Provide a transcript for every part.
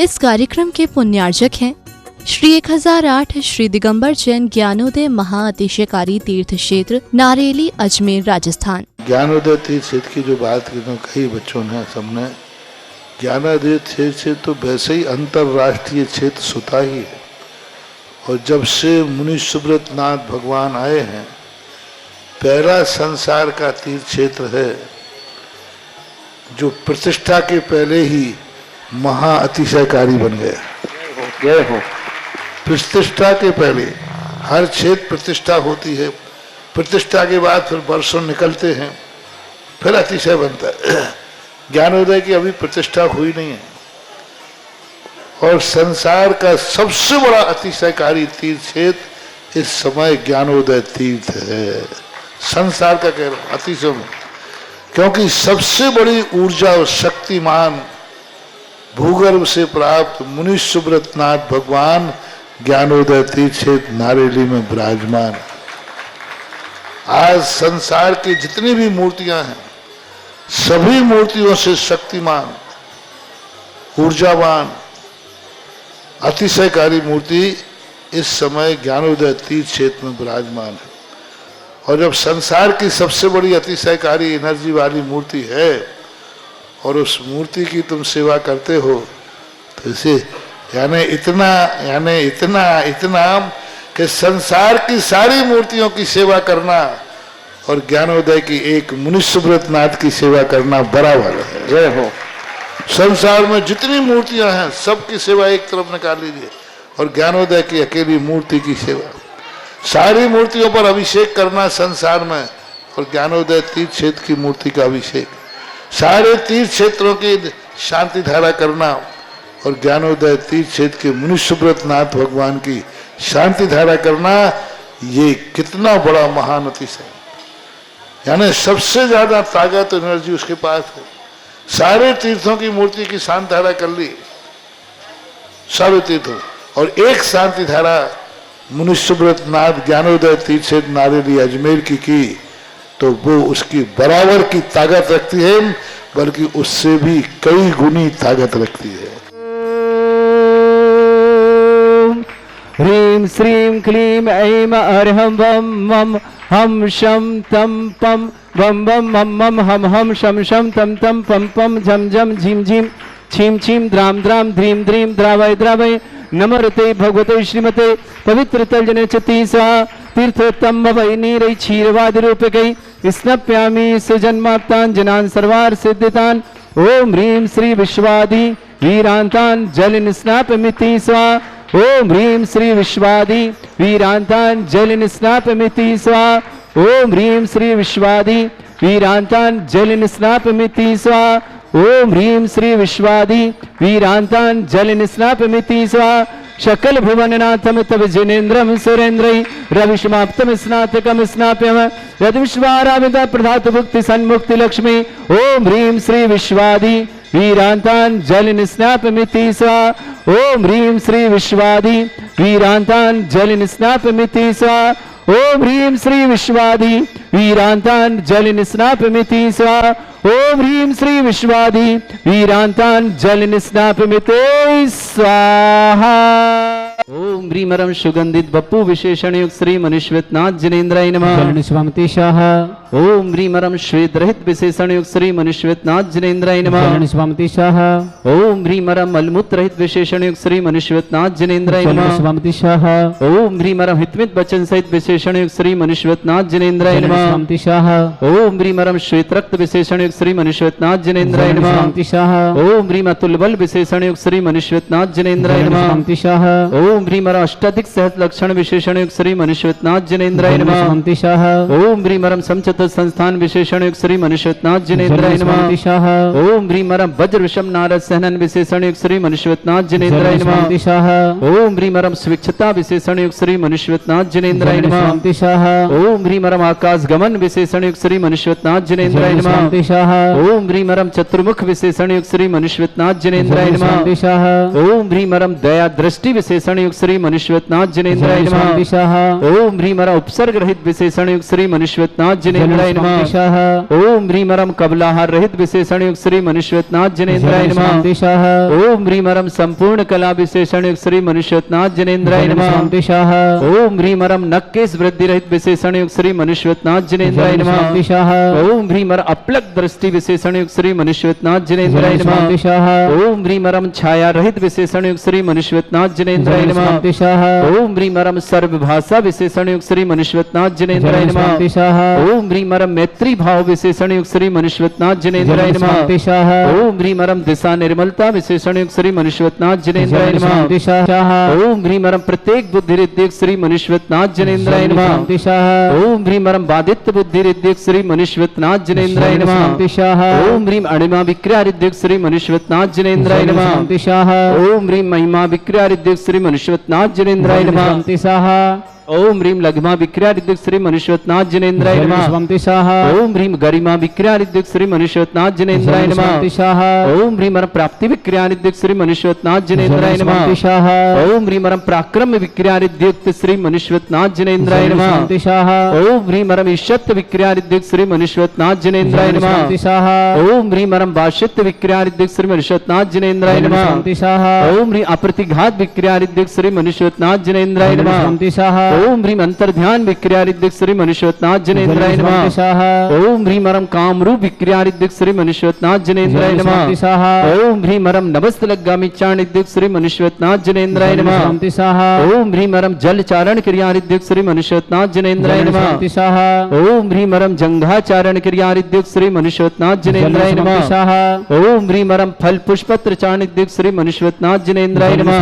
इस कार्यक्रम के पुण्यार्जक हैं श्री 1008 श्री दिगंबर जैन ज्ञानोदय महाअतिशयकारी तीर्थ क्षेत्र नारेली अजमेर राजस्थान। ज्ञानोदय तीर्थ क्षेत्र की जो बात कही बच्चों ने सबने, ज्ञानोदय क्षेत्र तो वैसे ही अंतर्राष्ट्रीय क्षेत्र सुता ही है। और जब से मुनि सुब्रत नाथ भगवान आए हैं, पहला संसार का तीर्थ क्षेत्र है जो प्रतिष्ठा के पहले ही महाअतिशयकारी बन गया। जय हो। प्रतिष्ठा के पहले हर क्षेत्र प्रतिष्ठा होती है, प्रतिष्ठा के बाद फिर वर्षों निकलते हैं, फिर अतिशय बनता है। ज्ञानोदय की अभी प्रतिष्ठा हुई नहीं है। और संसार का सबसे बड़ा अतिशयकारी तीर्थ क्षेत्र इस समय ज्ञानोदय तीर्थ है। संसार का कह रहा हूं अतिशय में, क्योंकि सबसे बड़ी ऊर्जा और शक्तिमान भूगर्भ से प्राप्त मुनि सुब्रत नाथ भगवान ज्ञानोदय तीर्थ क्षेत्र नारेली में विराजमान। आज संसार की जितनी भी मूर्तियां हैं, सभी मूर्तियों से शक्तिमान, ऊर्जावान, अतिशयकारी मूर्ति इस समय ज्ञानोदय तीर्थ क्षेत्र में विराजमान है। और जब संसार की सबसे बड़ी अतिशयकारी एनर्जी वाली मूर्ति है और उस मूर्ति की तुम सेवा करते हो, तो इसे यानी इतना कि संसार की सारी मूर्तियों की सेवा करना और ज्ञानोदय की एक मुनि सुब्रत नाथ की सेवा करना बराबर है। जय हो। संसार में जितनी मूर्तियां हैं सबकी सेवा एक तरफ निकाल लीजिए और ज्ञानोदय की अकेली मूर्ति की सेवा। सारी मूर्तियों पर अभिषेक करना संसार में और ज्ञानोदय तीर्थ क्षेत्र की मूर्ति का अभिषेक। सारे तीर्थ क्षेत्रों की शांति धारा करना और ज्ञानोदय तीर्थ क्षेत्र के मुनि सुब्रत नाथ भगवान की शांति धारा करना, ये कितना बड़ा महान अतिशय। यानी सबसे ज्यादा ताकत एनर्जी उसके पास है। सारे तीर्थों की मूर्ति की शांति धारा कर ली, सारे तीर्थों, और एक शांति धारा मुनि सुब्रत नाथ ज्ञानोदय तीर्थ क्षेत्र नारेली अजमेर की तो वो उसकी बराबर की ताकत रखती है, बल्कि उससे भी कई गुनी ताकत रखती है। ह्रीं श्रीं क्लीं ऐं अर्हं वं मं हम शम तम पम वम वम मम मम हम हम शम शम तम तम पम पम झम झम झीम झीम छीम छीम द्राम द्राम ध्रीम ध्रीम द्रावय द्रावय नमरते भगवते श्रीमते पवित्र तलजने चतीसा तीर्थोत्तम भवै नीरै क्षीरवादि रूपकै स्नप्यामि सुजन्माप्तान् सर्वार सिद्धितान्। ओम ह्रीं श्री विश्वादि वीरांतान् जल स्नापमिति स्वा। ओम ह्रीं श्री विश्वादि वीरांतान् जल स्नापमिति स्वा। ओम ह्रीं श्री विश्वादि वीरांतान् जल स्नापमिति स्वा। ओम ह्रीं श्री विश्वादि वीरांतान् जल स्नापमिति स्वा। शकल भुवननाथम तव जिनेन्द्रम सुरेन्द्रै रविशमाप्तम स्नातकम स्नाप्यम यद विश्वाराविदा प्रधातु भुक्ति सन्मुक्ति लक्ष्मी। ओम ह्रीं श्री विश्वादि वीरांतान् जल स्नापमिति स्वा। ओम ह्रीं श्री विश्वादि वीरांतान् जल स्नापमिति स्वा। ओम ह्रीं श्री विश्वादि वीरांतान् जल स्नापमिति स्वा। ओम ह्रीं श्री विश्वादि वीरांतान् जल स्नापमिति स्वाहा। ओम ह्रीमरम सुगंधित बप्पु विशेषण युक्त श्री मनुष्यनाथ जिनेन्द्राय नमः। स्वामतीशाह। ओम ह्रीमरम श्वेत रहित विशेषण युक्त श्री मनुष्यनाथ जिनेन्द्राय नमः। स्वामतीशाह। ओम ह्रीमरम मलमूत्र रहित विशेषण युक्त श्री मनुष्यनाथ जिनेन्द्राय नमः। स्वामतीशाह। ओम ह्रीमरम हितमित वचन सहित विशेषण युक्त श्री मनुष्यनाथ जिनेन्द्राय नमः। स्वामतीशाह। ओम ह्रीमरम श्वेत रक्त विशेषण युक्त श्री मनुष्यनाथ जिनेन्द्राय नमः। स्वामतीशाह। ओम ह्रीम अतुल बल विशेषण युक्त श्री मनुष्यनाथ जिनेन्द्राय नमः। स्वामतीशाह। ओम ह्रीमरम अष्टाधिक सहत लक्षण विशेषण युक्त श्री मनुष्यनाथ जिनेन्द्राय नमः। स्वामतीशाह। ओम ह्रीमरम समचत संस्थान विशेषण युक्त श्री मनुष्यनाथ जिनेन्द्राय नमः। स्वामतीशाह। ओम ह्रीमरम वज्र विषम नारद सहनन विशेषण युक्त श्री मनुष्यनाथ जिनेन्द्राय नमः। स्वामतीशाह। ओम ह्रीमरम स्विच्छता विशेषण युक्त श्री मनुष्यनाथ जिनेन्द्राय नमः। स्वामतीशाह। ओम ह्रीमरम आकाश गमन विशेषण युक्त श्री मनुष्यनाथ जिनेन्द्राय नमः। ओम ह्रीं मरम चतुर्मुख विशेषण युक्त श्री मनुष्यनाथ जिनेन्द्राय नमः। ओम ह्रीं मरम दया दृष्टि विशेषण युक्त श्री मनुष्यनाथ जिनेन्द्राय नमः। ओम ह्रीं मरम उपसर्ग रहित विशेषण युक्त श्री मनुष्यनाथ जिनेन्द्राय नमः। ओम ह्रीं मरम कबलाहार रहित विशेषण युक्त श्री मनुष्यनाथ जिनेन्द्राय नमः। ओम ह्रीं मरम संपूर्ण कला विशेषण युक्त श्री मनुष्यनाथ जिनेन्द्राय नमः। ओम ह्रीं मरम नक्केश वृद्धि रहित विशेषण युक्त श्री मनुष्यनाथ जिनेन्द्राय नमः। ओम ह्रीं मरम अपलक दृष्टि विशेषण युक्त श्री मनुष्यनाथ जिनेन्द्राय नमः। ओम ह्रीं मरम छाया रहित विशेषण युक्त श्री मनुष्यनाथ जिनेन्द्राय नमः। ओम ह्रीं मरम सर्वभाषा विशेषण युक्त श्री मनुष्यनाथ जिनेन्द्राय नमः। ओम ह्रीं मरम मैत्री भाव विशेषण युक्त श्री मनुष्यनाथ जिनेन्द्राय नमः। ओम ह्रीं मरम दिशा निर्मलता विशेषण युक्त श्री मनुष्यनाथ जिनेन्द्राय नमः। ओम ह्रीं मरम प्रत्येक बुद्धि रिद्धिक श्री मनुष्यनाथ जिनेन्द्राय नमः। ओम ह्रीं मरम बाधित बुद्धि रिद्धिक श्री मनुष्यनाथ जिनेन्द्राय नमः। ओम ह्रीं अणिमा विक्रिया रिद्धिक श्री मनुष्यनाथ जिनेन्द्राय नमः। ओम ह्रीं महिमा विक्रिया रिद्धिक श्री मनुष्यनाथ जिनेन्द्राय नमः। ओम ह्रीं लघिमा विक्रिया रिद्धिक श्री मनुष्यनाथ जिनेन्द्राय नमः। ओम ह्रीं गरिमा विक्रिया रिद्धिक श्री मनुष्यनाथ जिनेन्द्राय नमः। ओम ह्रीं मरम प्राप्ति विक्रिया रिद्धिक श्री मनुष्यनाथ जिनेन्द्राय नमः। ओम ह्रीं मरम पराक्रम विक्रिया रिद्धिक श्री मनुष्यनाथ जिनेन्द्राय नमः। ओम ह्रीं मरम ईशत्व विक्रिया रिद्धिक श्री मनुष्यनाथ जिनेन्द्राय नमः। ओम ह्रीं मरम वाशित्व विक्रिया रिद्धिक श्री मनुष्यनाथ जिनेन्द्राय नमः। ओम ह्रीं अप्रतिघात विक्रिया रिद्धिक श्री मनुष्यनाथ जिनेन्द्राय नमः। ओम ह्रीं अंतर्ध्यान विक्रिया रिद्धिक श्री मनुष्यनाथ जिनेन्द्राय नमः। ओम ह्रीं मरम कामरूप विक्रिया रिद्धिक श्री मनुष्यनाथ जिनेन्द्राय नमः। ओम ह्रीं मरम नभस्तलगामी चारण रिद्धिक श्री मनुष्यनाथ जिनेन्द्राय नमः। ओम ह्रीं मरम जल चारण क्रिया रिद्धिक श्री मनुष्यनाथ जिनेन्द्राय नमः। ओम ह्रीं मरम जंघाचारण क्रिया रिद्धिक श्री मनुष्यनाथ जिनेन्द्राय नमः। ओम ह्रीं मरम फल पुष्पत्र चारण रिद्धिक श्री मनुष्यनाथ जिनेन्द्राय नमः।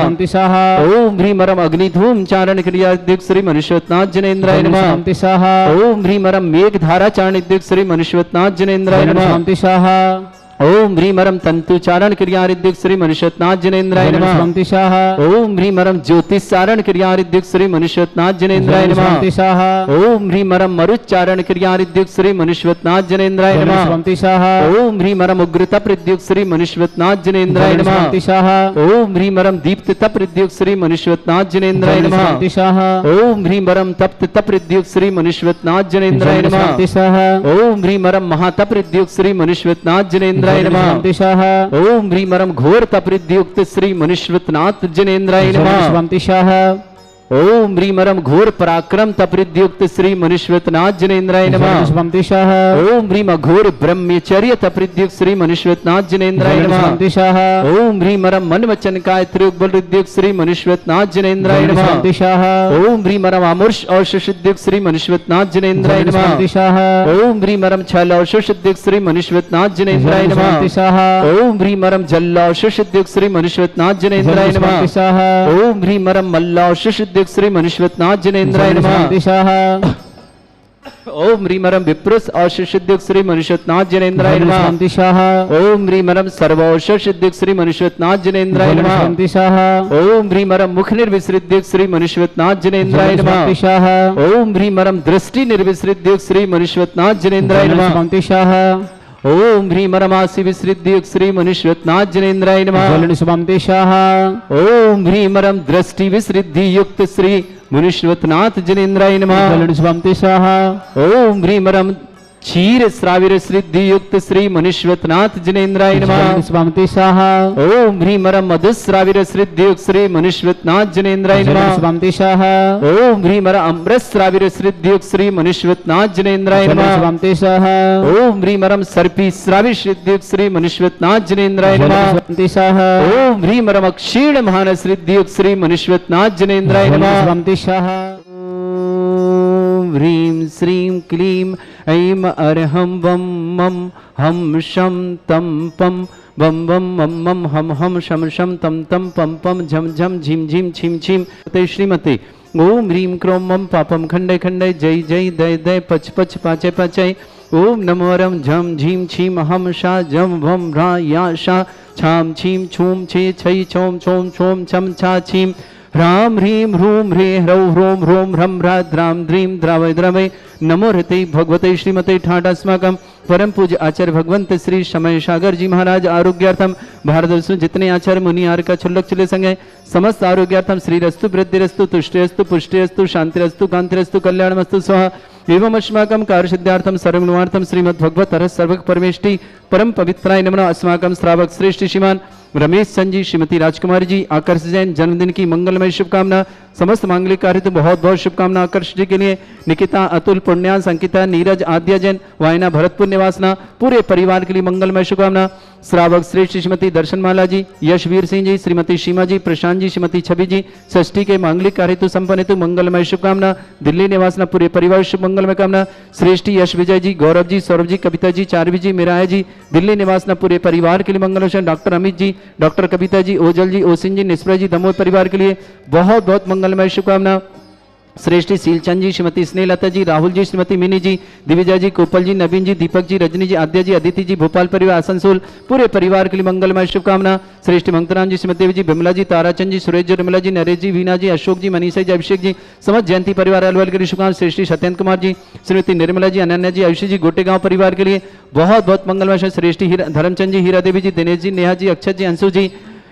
ओम ह्रीं मरम अग्निधूम चारण क्रिया रिद्धिक श्री मनुष्यनाथ जिनेन्द्राय नमः। ओम ह्रीं मरम मेघधारा चारण रिद्धिक श्री मनुष्यनाथ जिनेन्द्राय नमः। ओम ह्रीं मरम तंतुचारण क्रिया रिद्धिक श्री मनुष्यनाथ जिनेन्द्राय नमः। ओम ह्रीं मरम ज्योतिषारण क्रिया रिद्धिक श्री मनुष्यनाथ जिनेन्द्राय नमः। ओम ह्रीं मरम मरुच्चारण क्रिया रिद्धिक श्री मनुष्यनाथ जिनेन्द्राय नमः। ओम ह्रीं मरम उग्रतप रिद्धिक श्री मनुष्यनाथ जिनेन्द्राय नमः। ओम ह्रीं मरम दीप्त तप रिद्धिक श्री मनुष्यनाथ जिनेन्द्राय नमः। ओम ह्रीं मरम तप्त तप रिद्धिक श्री मनुष्यनाथ जिनेन्द्राय नमः। ओम ह्रीं मरम महातप रिद्धिक श्री मनुष्यनाथ जिनेन्द्राय नमः। ओम ह्रीं मरम घोर तपरिद्युक्त श्री मनुष्यनाथ जिनेन्द्राय नमः। ओम ह्रीं मरम घोर पराक्रम तपरिद्युक्त श्री मनुष्यनाथ जिनेन्द्राय नमः। ओम ह्रीं अघोर ब्रह्मचर्य तपरिद्युक्त श्री मनुष्यनाथ जिनेन्द्राय नमः। ओम ह्रीं मरम मन वचन काय त्रियुगबल रिद्युक्त श्री मनुष्यनाथ जिनेन्द्राय नमः। ओम ह्रीं मरम अमूर्ष औषधिद्युक्त श्री मनुष्यनाथ जिनेन्द्राय नमः। ओम ह्रीं मरम छल औषधिद्युक्त श्री मनुष्यनाथ जिनेन्द्राय नमः। ओम ह्रीं मरम जल औषधिद्युक्त श्री मनुष्यनाथ जिनेन्द्राय नमः। ओम ह्रीं मरम मल्ल औषधि श्री मनुष्यनाथ जिनेन्द्राय नमः। ओम ह्रीं मरम विप्रुष औषधिद्युक्त श्री मनुष्यनाथ जिनेन्द्राय नमः। ओम ह्रीं मरम सर्व औषधिद्युक्त श्री मनुष्यनाथ जिनेन्द्राय नमः। ओम ह्रीं मरम मुख निर्विसृद्युक्त श्री मनुष्यनाथ जिनेन्द्राय नमः। ओम ह्रीं मरम दृष्टि निर्विसृद्युक्त श्री मनुष्यनाथ जिनेन्द्राय नमः। ओम ह्रीं मरमासी विसृद्युक्त श्री मनुष्यनाथ जिनेन्द्राय नमः। ओम ह्रीं मरम दृष्टि विसृद्धि युक्त श्री मनुष्यनाथ जिनेन्द्राय नमः। ओम ह्रीं मरम क्षीर श्राविर सिद्धि युक्त श्री मनुष्यनाथ जिनेन्द्राय नमः। ओम ह्रीं मरम मधुश्राविर सिद्धि युक्त श्री मनुष्यनाथ जिनेन्द्राय नमः। ओम ह्रीं मरम अमृत श्राविर सिद्धि युक्त श्री मनुष्यनाथ जिनेन्द्राय नमः। ओम ह्रीं मरम सर्पी श्राविर सिद्धि युक्त श्री मनुष्यनाथ जिनेन्द्राय नमः। ओम ह्रीं मरम अक्षीण महान सिद्धि युक्त श्री मनुष्यनाथ जिनेन्द्राय नमः। ह्रीं श्रीं क्लीं ऐं अरहं वं मं हम शं तं पं वं वं मं मं हम शं शं तं तं पं पं झं झं झिं झिं छिं छिं ते श्रीमते। ओम ह्रीं क्रों मं पापं खंडय खंडय जय जय दय दय पच पच पाचय पाचय। ओम नमो रं झं झीं छीं हम शा जं वं ह्रा या शा छां छीं छूं छे छै छौं छौं छौं छम छा छीं ह्रां ह्रीं ह्रूं ह्रे ह्रौं ह्रों ह्रों ह्रं ह्राद्रां द्रीं द्रावय द्रवय नमो हृते भगवते श्रीमते ठाटास्माकं परम पूज्य आचार्य भगवंत श्री समय सागर जी महाराज आरोग्यार्थम भारतवर्ष में जितने आचार्य मुनि आर का छुल्लक चले संगे समस्त आरोग्यार्थम श्री रस्तु वृद्धिरस्तु तुष्टिरस्तु पुष्टिरस्तु शांतिरस्तु कांतिरस्तु कल्याणमस्तु स्वाहा एवं अस्माकं कार्यसिद्धार्थम सर्वगुणार्थम श्रीमद् भगवत हर सर्वक परमेष्टि परम पवित्राय नमः अस्माकं श्रावक श्रेष्ठ श्रीमान रमेश संजी श्रीमती राजकुमारी जी आकर्ष जैन जन्मदिन की मंगलमय शुभकामना समस्त मांगलिक कार्य तो बहुत बहुत शुभकामना आकर्ष जी के लिए निकिता अतुल पुण्यान संकिता नीरज आद्या जैन वायना भरतपुर निवासना पूरे परिवार के लिए मंगलमय शुभकामना श्रावक श्रेष्ठ श्रीमती दर्शनमाला जी यशवीर सिंह जी श्रीमती सीमा जी प्रशांत जी श्रीमती छवि जी षष्ठी के मांगलिक कार्य तो संपन्न हेतु मंगलमय शुभकामना दिल्ली निवासना पूरे परिवार शुभ मंगलमय कामना श्रेष्ठी यश विजय जी गौरव जी सौरभ जी कविता जी चारवी जी मेराया जी दिल्ली निवासना पूरे परिवार के लिए मंगलमय डॉक्टर अमित जी डॉक्टर कविता जी ओजल जी ओसिन जी निस्प्रा जी दमोह परिवार के लिए बहुत बहुत मंगलमय शुभकामना श्रेष्ठी सीलचंद जी श्रीमती स्नेहलता जी राहुल जी श्रीमती मिनी जी दिविजय जी कोपल जी नवीन जी दीपक जी रजनी जी आद्या जी अदिति जी भोपाल परिवार आसनसोल पूरे परिवार के लिए मंगलमय शुभकामना श्रेष्ठी मंगतराम जी श्रीमती देवी जी बिमला जी ताराचंद जी सुरेश जी निर्मला जी नरेश जी वीना जी अशोक जी मनीषा जी अभिषेक जी समस्त जयंती परिवार अलवल के लिए शुभकामना श्रेष्ठी सत्येंद्र कुमार जी श्रीमती निर्मला जी अनन्या जी आयुषी जी गोटेगांव परिवार के लिए बहुत बहुत मंगलमय श्रेष्ठी धर्मचंद जी हीरा देवी जी दिनेश जी नेहा जी अक्षत जी अंशु जी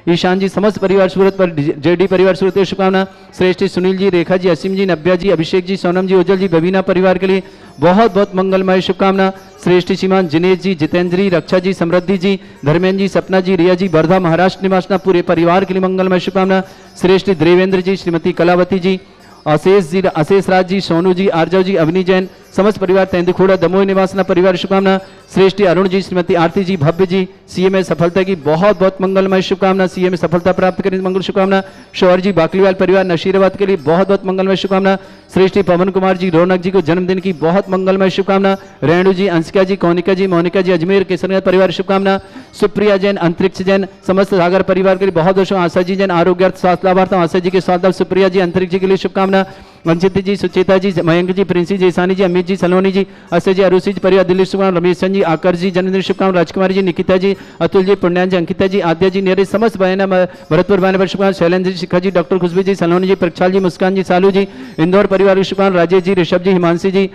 ईशान जी समस्त परिवार सूरत पर जेडी परिवार सूरत शुभकामना श्रेष्ठी सुनील जी रेखा जी असीम जी नव्या जी अभिषेक जी सोनम जी ओजल जी बबीना परिवार के लिए बहुत बहुत मंगलमय शुभकामना श्रेष्ठी श्रीमान जिनेश जी जितेंद्र जी रक्षा जी समृद्धि जी धर्मेंद्र जी सपना जी रिया जी वर्धा महाराष्ट्र निवासना पूरे परिवार के लिए मंगलमय शुभकामना श्रेष्ठी देवेंद्र जी श्रीमती कलावती जी अशेष राज जी सोनू जी आर्जव जी अवनी जैन समस्त परिवार तेंदुखोड़ा दमोह निवासना परिवार शुभकामना श्रेष्ठी अरुण जी श्रीमती आरती जी भव्य जी सीए में सफलता की बहुत बहुत मंगलमय शुभकामना सीए में सफलता प्राप्त करने मंगल शुभकामना शौर जी बाकलीवाल परिवार नशीराबाद के लिए बहुत बहुत मंगलमय शुभकामना श्रेष्ठी पवन कुमार जी रौनक जी को जन्मदिन की बहुत मंगलमय शुभकामना रेणु जी अंशिका जी कौनिका जी मोनिका जी अजमेर केसरगंज परिवार शुभकामना सुप्रिया जैन अंतरिक्ष जैन समस्त सागर परिवार के लिए बहुत बहुत आशा जी जैन आरोग्यार्थ स्वास्थ्य लाभार्थम आशा जी के स्वास्थ्य सुप्रिया जी अंतरिक्ष जी के लिए शुभकामना वंचित जी सुचेता जी मयंक जी प्रिंसी जी ईसानी जी अमित जी सलोनी जी अक्षय जी अरुषि जी परिवार दिल्ली शुभकामना रमेश जी आकर्ष जी जन्मदिन शुभकामना राजकुमारी जी निकिता जी अतुल जी पुण्यान जी अंकिता जी आद्या जी नेरे समस्त बहना भरतपुर बहना पर शुभकामना शैलेंद्र जी शिखा जी डॉक्टर खुशबू जी सलोनी जी प्रक्षाल जी मुस्कान जी सालू जी इंदौर परिवार की शुभकामना राजेश जी ऋषभ जी हिमांशी जी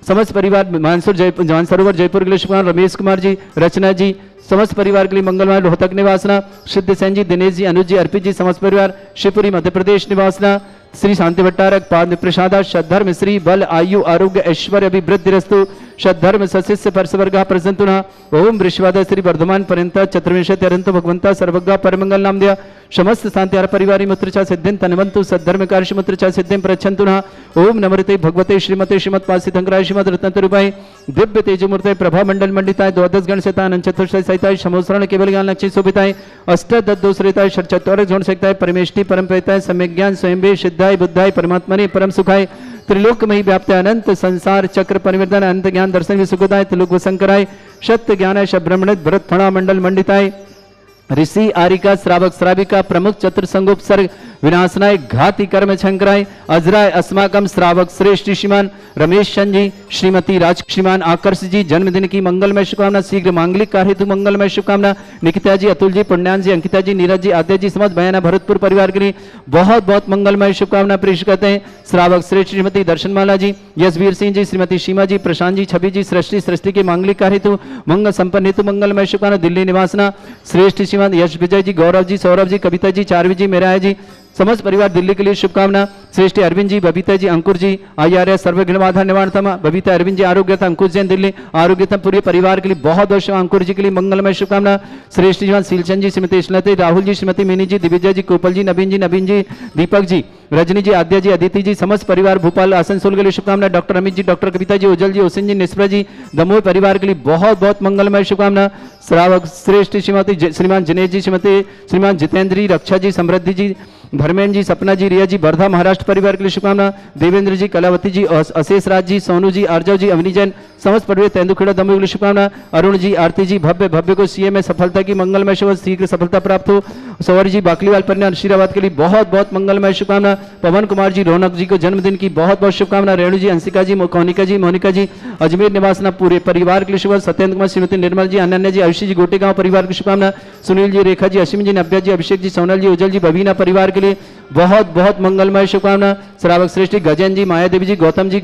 समस्त परिवार मानसरोवर जयपुर के लिए शुभकामना रमेश कुमार जी रचना जी समस्त परिवार के लिए मंगलमय रोहतक निवासना सिद्ध सेन जी दिनेश जी अनुज जी अर्पित जी समस्त परिवार शिवपुरी मध्य प्रदेश निवासना श्री शांति भट्टारक पाद प्रसादा सद्धर्म श्री बल आयु आरोग्य ऐश्वर्य अभिवृद्धिरस्तु सद्धर्म सशिष्य परसवर्ग प्रसंतुना ओम वृषवाद श्री वर्धमान पर्यंत चतुर्विंशति अरंत भगवंता सर्वज्ञ परमंगल नाम दिया समस्त शांति हर परिवारी मुत्रचा सिद्धिं तनवंतु सद्धर्म कार्य मुत्रचा सिद्धिं प्रच्छन्तुना ओम नमृते भगवते श्रीमते श्रीमत् पासितंकराय श्रीमद रत्नतरुपाय दिव्य तेजमूर्ते प्रभा मंडल मंडिताय द्वादश गण सहिताय चतुर्शय सहिताय समोसरण केवल ज्ञान लक्ष्य शोभिताय अष्टदशोश्रिताय षट्चत्वार गुण सहिताय परमेष्टि परम प्रेताय सम्यक ज्ञान स्वयं सिद्धाय बुद्धाय परमात्मने परम सुखाय त्रिलोकमयी व्याप्त अनंत संसार चक्र परिवर्तन अनंत ज्ञान दर्शन विसुखदाय त्रिलोक शंकराय सत्य ज्ञानाय शब्रह्मणित भरत फणा मंडल मंडिताय ऋषि आरिका श्रावक श्राविका प्रमुख चतुर्संगोपसर्ग विनाशनाय घाति कर्म शंकराय अजराय अस्माकम श्रावक श्रेष्ठ श्रीमान रमेश चंद जी श्रीमती राज श्रीमान आकर्ष जी जन्मदिन की मंगलमय शुभकामना शीघ्र मांगलिक कार्य हेतु मंगलमय शुभकामना निकिता जी अतुल जी पुण्यान जी अंकिता जी नीरज जी आद्या जी समस्त बयाना भरतपुर परिवार के लिए बहुत बहुत मंगलमय शुभकामना प्रेषित करते हैं श्रावक श्रेष्ठ श्रीमती दर्शनमाला जी यशवीर सिंह जी श्रीमती सीमा जी प्रशांत जी छवि जी सृष्टि के मांगलिक कार्य हेतु मंगल संपन्न हेतु मंगलमय शुभकामना दिल्ली निवासना श्रेष्ठ श्रीमान यश विजय जी गौरव जी सौरभ जी कविता जी चारवी जी मेराया जी समस्त परिवार दिल्ली के लिए शुभकामना श्रेष्ठी अरविंद जी बबीता जी अंकुर जी आर्य सर्वघ्न बाधा निवारणतम बबीता अरविंद जी आरोग्यता अंकुर जैन दिल्ली आरोग्यता पूरे परिवार के लिए बहुत बहुत अंकुर जी के लिए मंगलमय शुभकामना श्रेष्ठ जी सीलचंद जी श्रीमती इस्लते राहुल जी श्रीमती मिनी जी दिविजय जी कोपल जी नवीन जी दीपक जी रजनी जी आद्या जी अदिति जी समस्त परिवार भोपाल आसनसोल के लिए शुभकामना डॉक्टर अमित जी डॉक्टर कविता जी ओजल जी ओसिन जी निस्प्रा जी दमोह परिवार के लिए बहुत बहुत मंगलमय शुभकामना श्रावक श्रेष्ठ श्रीमती श्रीमान जिनेश जी श्रीमती श्रीमान जितेंद्र जी रक्षा जी समृद्धि जी धर्मेंद्र जी सपना जी रिया जी वर्धा महाराष्ट्र परिवार के लिए शुभकामना देवेंद्र जी कलावती जी अशेष राज जी सोनू जी आर्जव जी अवनी जैन समस्त परिवार तेंदुखेड़ा दमोह के लिए शुभकामना अरुण जी आरती जी भव्य को सीए में सफलता की मंगलमय शुभ शीघ्र सफलता प्राप्त हो सौरी जी बाकलीवाल परिवार नशीराबाद के लिए बहुत बहुत मंगलमय शुभकामना पवन कुमार जी रौनक जी को जन्मदिन की बहुत बहुत शुभकामना रेणु जी अंशिका जी कौनिका जी मोनिका जी अजमेर निवासना पूरे परिवार के लिए शुभ सत्येंद्र कुमार श्रीमती निर्मल जी अनन्या जी आयुषी जी गोटेगांव परिवार की शुभकामना सुनील जी रेखा जी असीम जी नव्या जी अभिषेक जी सोनल जी ओजल जी बबीना परिवार के लिए बहुत बहुत मंगलमय शुभकामना। श्रावक श्रेष्ठ गजेंद्र जी, माया देवी जी, गौतम जी,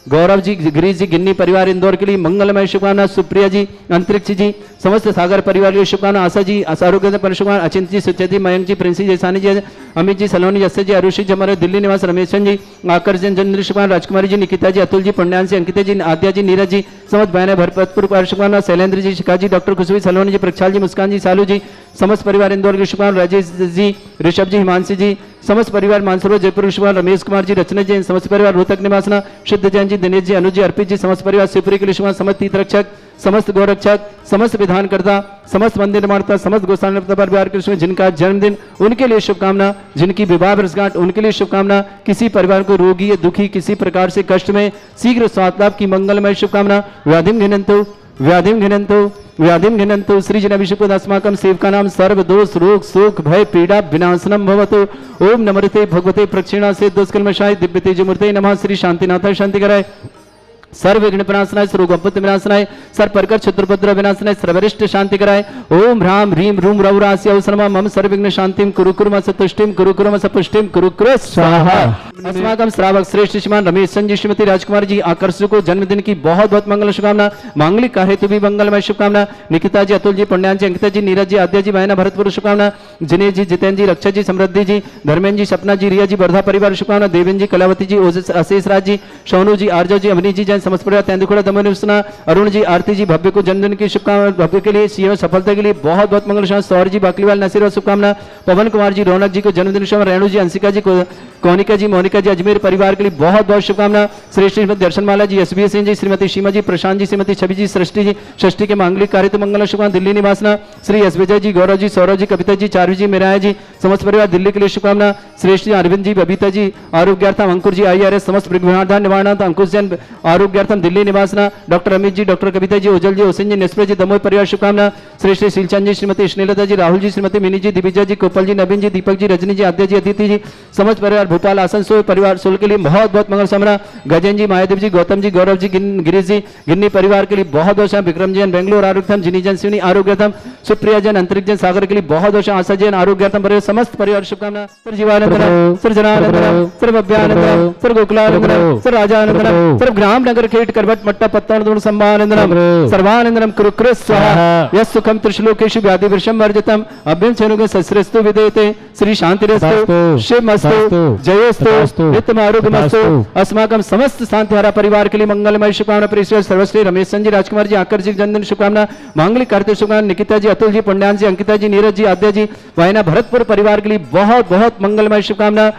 गौरव जी, गिरीश जी, गिन्नी परिवार इंदौर के लिए मंगलमय शुभकामना। सुप्रिया जी, अंतरिक्ष जी, समस्त सागर परिवार के लिए शुभकामना। आशा जी, आरोग्य पर शुभकामना। अचिंत जी, सुचित जी, मयंक जी, प्रिंसी जी, सानी जी, अमित जी, सलोनी, जस्से जी, अरुषि जी, हमारे दिल्ली निवास रमेशन जी, आकर्षण चंद्र शुभकामना। राजकुमारी जी, निकिता जी, अतुल जी, पुण्यांशी, अंकिता जी, आद्या जी, नीरज जी, समस्त बहने भरतपुर पर शुभकामना। शैलेंद्र जी, शिखा जी, डॉक्टर खुशबू, सलोनी जी, प्रक्षाल जी, मुस्कान जी, सालू जी, समस्त परिवार इंदौर के शुभकामना। राजेश जी, ऋषभ जी, हिमांशी जी, समस्त परिवार मानसरोवर जयपुर के शुभकामना। रमेश कुमार जी, रचना जी, समस्त परिवार रोहतक निवासना। शुद्ध जैन जी, दिनेश जी, अनुज जी, अर्पित जी, समस्त परिवार शिवपुरी के लिए शुभकामना। समस्त तीर्थ रक्षक, समस्त गौरक्षक, समस्त विधानकर्ता, समस्त मंदिर निर्माता, समस्त गोस्वामी परिवार के लिए जिनका जन्मदिन उनके लिए शुभकामना। जिनकी विवाह वर्षगांठ उनके लिए शुभकामना। किसी परिवार को रोगी या दुखी किसी प्रकार से कष्ट में शीघ्र स्वास्थ्य लाभ की मंगलमय शुभकामना। व्याधिम घिनंतु व्याधिम घिनंतु व्याधिम घिनंतु श्री जनाभिषेकं अस्माकं सेवकानां सर्व दोष रोग शोक भय पीड़ा विनाशनम भवतु। ओम नमस्ते भगवते प्रक्षिणा से दोषकल्मषाय दिव्य तेजमूर्ते नमः। श्री शांतिनाथाय शांति कराय, सर्व विघ्न विनाशनाय, सर्वगोपत विनाशनाय, सर्व प्रकर क्षुद्रभद्र विनाशनाय, सर्वरिष्ट शांति कराय। ओम ह्राम ह्रीम रूम रौरास्य अवसरमा मम सर्व विघ्न शांतिम कुरु कुरु मस तुष्टिम कुरु कुरु मस पुष्टिम कुरु कुरु स्वाहा। अस्माकं श्रावक श्रेष्ठ श्रीमान रमेश जी, श्रीमती राजकुमार जी, आकर्षक को जन्मदिन की बहुत बहुत मंगल शुभकामना। मांगलिक कार्य हेतु भी मंगलमय शुभकामना। निकिता जी, अतुल जी, पुण्यांशी, अंकिता जी, नीरज जी, आद्या जी, बहना भरतपुर शुभकामना। जिनेश जी, जितेंद्र जी, रक्षा जी, समृद्धि जी, धर्मेंद्र जी, सपना जी, रिया जी, वर्धा परिवार शुभकामना। देवेंद्र जी, कलावती जी, अशेष राज जी, सोनू जी, आर्जव जी, अवनी जी, जैन समस्त परिवार तेंदुखड़ा दमन। अरुण जी, आरती जी, भव्य को जन्मदिन की शुभकामना। भव्य के लिए सीएम सफलता के लिए बहुत बहुत मंगल शुभकामना। सौर जी, बाकलीवाल नसीर शुभकामना। पवन कुमार जी, रौनक जी को जन्मदिन शुभकामना। रेणु जी, अंशिका जी, कौनिका जी, मोनिका जी, अजमेर परिवार के लिए बहुत बहुत शुभकामना। श्रेष्ठ श्रीमती दर्शनमाला जी, एसबी सिंह जी, श्रीमती सीमा जी, प्रशांत जी, श्रीमती छवि जी, सृष्टि जी, षष्ठी के मांगलिक कार्य तो मंगल शुभकामना। दिल्ली निवासना श्री एस विजय जी, गौरव जी, सौरभ जी, कविता जी, चारवी जी, मेराया जी, समस्त परिवार दिल्ली के लिए शुभकामना। श्रेष्ठ जी, अरविंद जी, बबीता जी, आरोग्यार्थम अंकुर जी, IRS, समस्त विघ्नार्धन निवारणार्थ अंकुश जैन, आरोग्यार्थम दिल्ली निवासना। डॉक्टर अमित जी, डॉक्टर कविता जी, उज्जवल जी, हुसैन जी, निस्प्रे जी, दमोह परिवार शुभकामना। श्रेष्ठ शीलचंद जी, श्रीमती स्नेहलता जी, राहुल जी, श्रीमती मिनी जी, दिविजय जी, कोपल जी, नवीन जी, दीपक जी, रजनी जी, आद्या जी, अदिति जी, समस्त परिवार भोपाल आसनसोल परिवार सोल के लिए बहुत बहुत मंगल कामना। गजेंद्र जी, मायादेव जी, गौतम जी, गौरव जी, गिरीश जी, गिन्नी परिवार के लिए बहुत बहुत विक्रम जैन बेंगलोर आरोग्यम, जिनी जन शिवनी आरोग्यम, सुप्रिया जैन अंतरिक्ष जैन सागर के लिए बहुत बहुत आशा जैन आरोग्यम परिवार समस्त परिवार शुभकामना। सर जीवानंदनम, सर जनानंदनम, सर भव्यानंदनम, सर गोकुलानंदनम, सर राजानंदनम, सर ग्राम नगर खेट करवट मट्टा पत्तानंदन सम्मानंदनम, सर्वानंदनम कुरु कुरु स्वाहा। यस् सुखम त्रिश्लोकेषु व्याधि विषम वर्जितम अभ्यं चनुगे सस्रस्तु विदेते। श्री शांतिरस्तु, शिवमस्तु, जयोस्तु, नित्यम आरोग्यमस्तु। अस्माकं समस्त शांतिहारा परिवार के लिए मंगलमय शुभकामना। प्रेषित सर्वश्री रमेश जी, राजकुमार जी, आकर जी, जन्मदिन शुभकामना। मांगलिक कार्य शुभकामना। निकिता जी, अतुल जी, पुण्यान जी, अंकिता जी, नीरज जी, आद्या जी, वायना भरतपुर परिवार के लिए बहुत बहुत मंगलमय शुभकामना।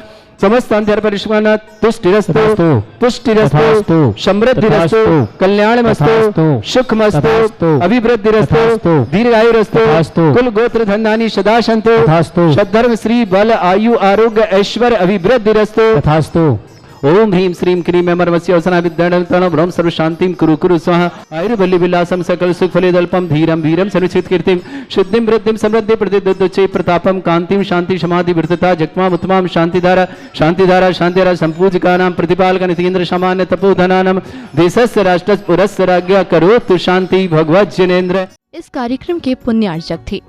समस्त शांतिहारा परिशुभकामना। तुष्टिरस्तु, पुष्टिरस्तु, समृद्धिरस्तु, कल्याणमस्तु, सुखमस्तु, अभिवृद्धिरस्तु, दीर्घायुरस्तु, कुल गोत्र धनानि सदा सन्तु, सद्धर्म श्री बल आयु आरोग्य ऐश्वर्य अभिवृद्धिरस्तु। ओम ह्रीं श्रीं क्रीं मर्मस्य वसना विद्याणं ब्रह्म सर्व शांतिं कुरु कुरु स्वाहा। आयुर्बल्ली विलासम सकल सुख फलेदल्पम धीरम वीरम सर्वचित कीर्तिम शुद्धिं वृद्धिं समृद्धि प्रतिदुच्चे प्रतापम कांतिं शांति समाधि वृद्धता जगमाम उत्तमाम शांतिधारा शांतिधारा शांतिधारा संपूजिकानां प्रतिपालक नितीन्द्र सामान्य तपोधनानां देशस्य राष्ट्रस्य पुरस्य राज्ञा करोतु शांति भगवत जनेन्द्र। इस कार्यक्रम के पुण्यार्चक थे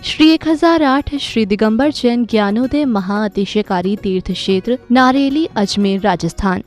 श्री 1008 श्री दिगंबर जैन ज्ञानोदय महाअतिशयकारी तीर्थ क्षेत्र नारेली, अजमेर, राजस्थान।